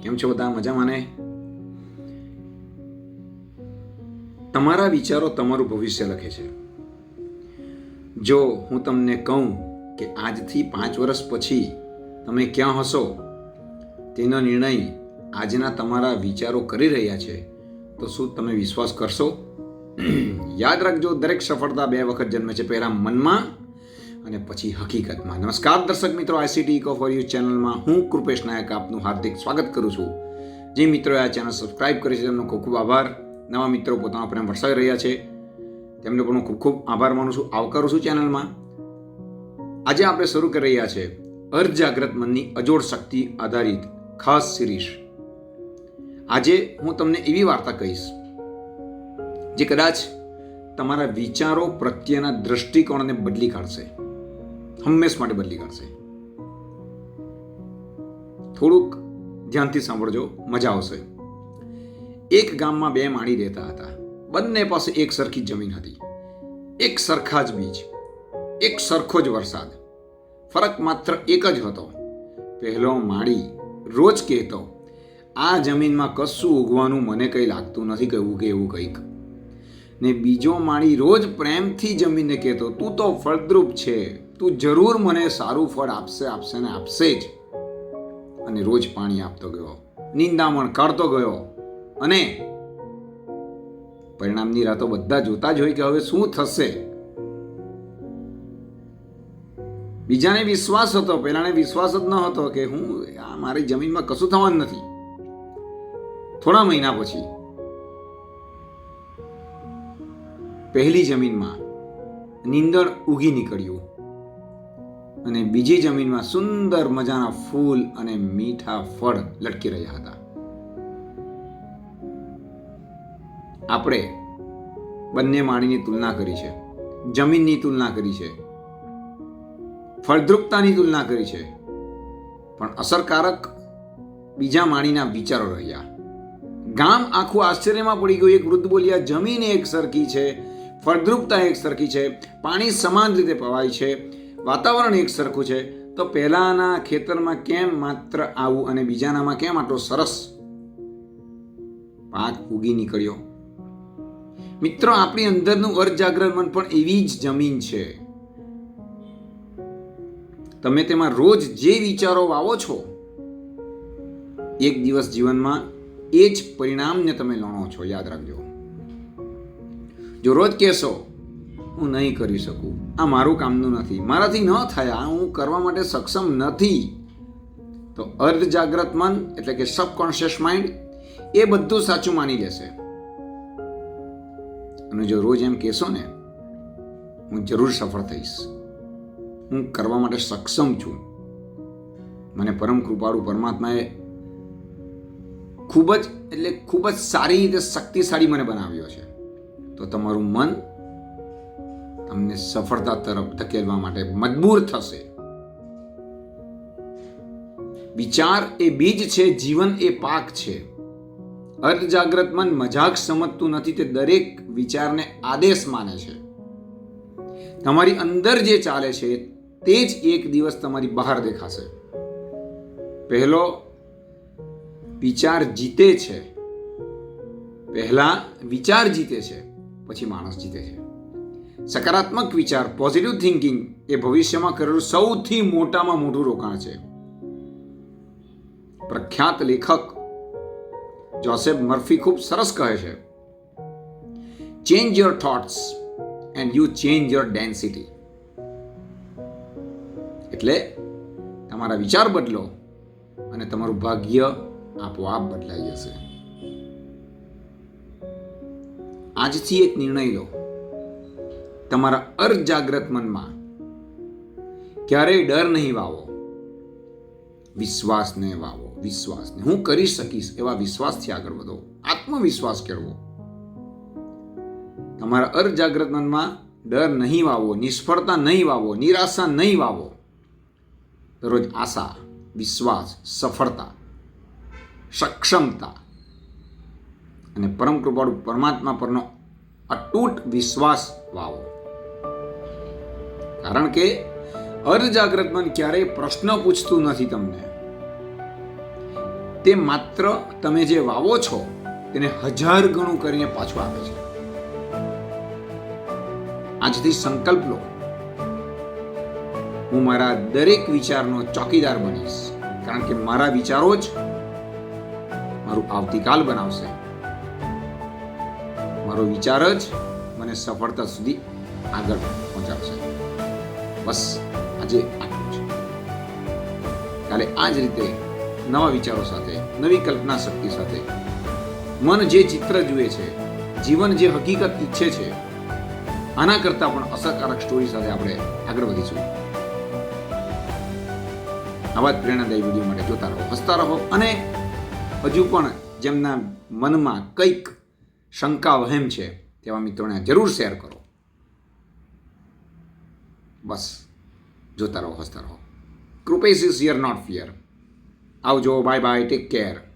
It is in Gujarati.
કેમ છો બધા? મજામાં ને? તમારા વિચારો તમારું ભવિષ્ય લખે છે. જો હું તમને કહું કે આજથી 5 વર્ષ પછી તમે ક્યાં હશો તેનો નિર્ણય આજના તમારા વિચારો કરી રહ્યા છે, તો શું તમે વિશ્વાસ કરશો? યાદ રાખજો, દરેક સફળતા 2 વખત જન્મે છે, પહેલા મનમાં અને પછી હકીકતમાં. નમસ્કાર દર્શક મિત્રો, આઈસીટી ઇકો ફોર યુ ચેનલમાં હું કૃપેશ નાયક આપનું હાર્દિક સ્વાગત કરું છું. જે મિત્રોએ આ ચેનલ સબસ્ક્રાઇબ કરી છે તેમનો ખૂબ ખૂબ આભાર. નવા મિત્રો પોતાનો પ્રેમ વરસાવી રહ્યા છે તેમને પણ હું ખૂબ ખૂબ આભાર માનું છું, આવકારું છું ચેનલમાં. આજે આપણે શરૂ કરી રહ્યા છે અર્ધ જાગ્રત મનની અજોડ શક્તિ આધારિત ખાસ સિરીઝ. આજે હું તમને એવી વાર્તા કહીશ જે કદાચ તમારા વિચારો પ્રત્યેના દ્રષ્ટિકોણને બદલી કાઢશે, હંમેશ માટે બદલી કાઢશે. થોડુંક ધ્યાનથી સાંભળજો, મજા આવશે. એક ગામમાં 2 માળી રહેતા હતા. બંને પાસે એક સરખી જમીન હતી, એક સરખા જ બીજ, એક સરખો જ વરસાદ. ફરક માત્ર એક જ હતો. પહેલો માળી રોજ કહેતો, આ જમીનમાં કશું ઉગવાનું મને કંઈ લાગતું નથી કે ઉગે એવું કંઈક. ને બીજો માળી રોજ પ્રેમથી જમીનને કહેતો, તું તો ફળદ્રુપ છે, તું જરૂર મને સારું ફળ આપશે ને આપશે જ. અને રોજ પાણી આપતો ગયો, નિંદામણ કાઢતો ગયો, અને પરિણામની રાતો બધા જોતા જ હોય કે હવે શું થશે. બીજાને વિશ્વાસ હતો, પહેલાને વિશ્વાસ જ ન હતો કે હું આ મારી જમીનમાં કશું થવાનું નથી. થોડા મહિના પછી પહેલી જમીનમાં નીંદણ ઉગી નીકળ્યું અને બીજી જમીનમાં સુંદર મજાના ફૂલ અને મીઠા ફળ લટકી રહ્યા હતા. આપણે બંને માળીની તુલના કરી છે, જમીનની તુલના કરી છે, ફળદ્રુપતાની તુલના કરી છે, પણ અસરકારક બીજા માળીના વિચારો રહ્યા. ગામ આખું આશ્ચર્યમાં પડી ગયું. એક વૃદ્ધ બોલ્યા, જમીન એક સરખી છે, ફળદ્રુપતા એક સરખી છે, પાણી સમાન રીતે પવાય છે, વાતાવરણ એક સરખું છે, તો પહેલાના ખેતરમાં કેમ માત્ર આવું અને બીજાનામાં કેમ આટલો સરસ પાક ઉગી નીકળ્યો? મિત્રો, આપણી અંદરનું અર્ધ જાગ્રત મન પણ એવી જ જમીન છે. તમે તેમાં રોજ જે વિચારો વાવો છો, એક દિવસ જીવનમાં એ જ પરિણામને તમે લણો છો. યાદ રાખજો. જો રોજ કહેશો, હું નહીં કરી શકું, આ મારું કામનું નથી, મારાથી ન થયા, હું કરવા માટે સક્ષમ નથી, તો અર્ધ જાગ્રત મન એટલે કે સબકોન્શિયસ માઇન્ડ એ બધું સાચું માની લેશે. અને જો રોજ એમ કહેશો ને, હું જરૂર સફળ થઈશ, હું કરવા માટે સક્ષમ છું, મને પરમ કૃપાળુ પરમાત્માએ ખૂબ જ સારી રીતે શક્તિશાળી મને બનાવ્યો છે, તો તમારું મન તમને સફળતા તરફ ધકેલવા માટે મજબૂર થશે. વિચાર એ બીજ છે, જીવન એ પાક છે. અર્ધ જાગ્રત મન મજાક સમજતું નથી, તે દરેક વિચારને આદેશ માને છે. તમારી અંદર જે ચાલે છે તે જ એક દિવસ તમારી બહાર દેખાશે. પહેલો વિચાર જીતે છે, પહેલા વિચાર જીતે છે, પછી માણસ જીતે છે. સકારાત્મક વિચાર, પોઝિટિવ થિંકિંગ એ ભવિષ્યમાં કરેલું સૌથી મોટામાં મોટું રોકાણ છે. પ્રખ્યાત લેખક જોસેફ મર્ફી ખૂબ સરસ કહે છે, change your thoughts and you change your density. એટલે તમારા વિચાર બદલો અને તમારું ભાગ્ય આપોઆપ બદલાઈ જશે. આજથી એક નિર્ણય લો, તમારા અર્ધ જાગ્રત મનમાં ક્યારેય ડર નહીં વાવો, વિશ્વાસને વાવો. વિશ્વાસને, હું કરી શકીશ એવા વિશ્વાસથી આગળ વધો, આત્મવિશ્વાસ કેળવો. તમારા અર્ધ જાગ્રત મનમાં ડર નહીં વાવો, નિષ્ફળતા નહીં વાવો, નિરાશા નહીં વાવો. દરરોજ આશા, વિશ્વાસ, સફળતા, સક્ષમતા અને પરમ કૃપાળુ પરમાત્મા પરનો અતૂટ વિશ્વાસ વાવો. કારણ કે અર્ધ જાગ્રત મન ક્યારેય પ્રશ્ન પૂછતું નથી તમને, તે માત્ર તમે જે વાવો છો તેને 1000 ગણું કરીને પાછું આપે છે. આજથી સંકલ્પ લો, હું મારા દરેક વિચારનો ચોકીદાર બનીશ, કારણ કે મારા વિચારો જ મારું આવતીકાલ બનાવશે. મારો વિચાર જ મને સફળતા સુધી આગળ પહોંચાડશે. બસ આજે આટલું છે. કાલે આ જ રીતે નવા વિચારો સાથે, નવી કલ્પના શક્તિ સાથે, મન જે ચિત્ર જુએ છે, જીવન જે હકીકત ઈચ્છે છે, આના કરતાં પણ અસરકારક સ્ટોરી સાથે આપણે આગળ વધીશું. આવા જ પ્રેરણાદાયી વિડીયો માટે જોતા રહો, હસતા રહો, અને હજુ પણ જેમના મનમાં કંઈક શંકા વહેમ છે તેવા મિત્રોને જરૂર શેર કરો. બસ જોતા રહો, હસતા રહો. Kripesh is here, not fear. આવજો, બાય બાય, ટેક કેર.